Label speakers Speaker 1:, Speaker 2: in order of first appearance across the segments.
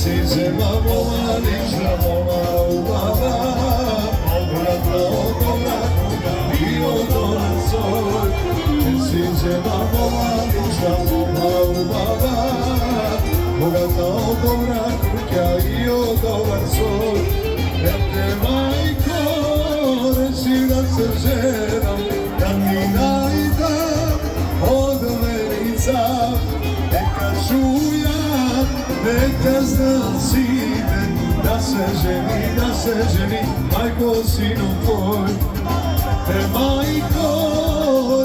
Speaker 1: si zema moja lična moja ubava, obratna odobra kuda bio dobar svoj. Si zema moja lična moja ubava, obratna odobra kuda bio dobar svoj. Ete majko, reci da se ženam, da mi najdam od Verica. Neka čuja, neka zna sine, da se ženi, majko sinom tvoj. Te majko,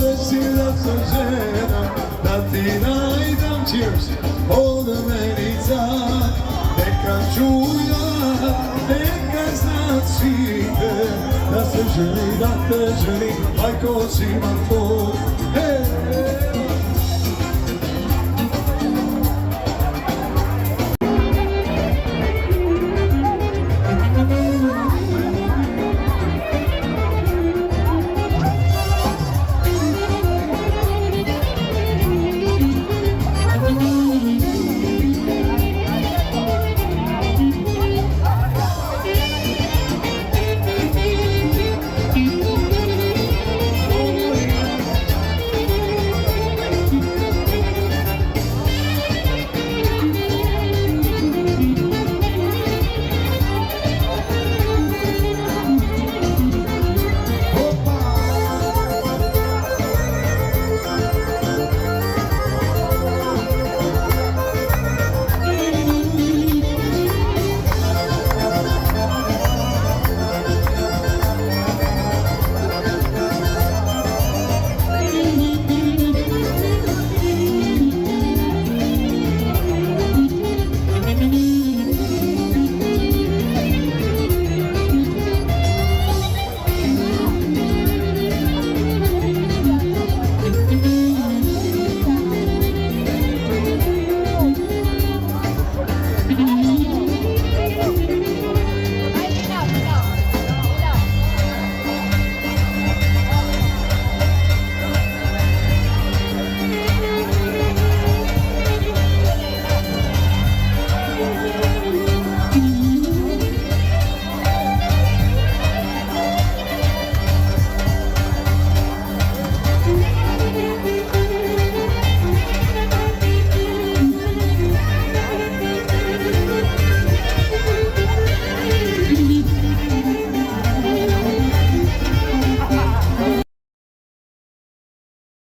Speaker 1: reci da se ženam, da ti najdam, cheers, od Verica. Neka čuja, neka zna sine, da se ženi, majko sinom tvoj.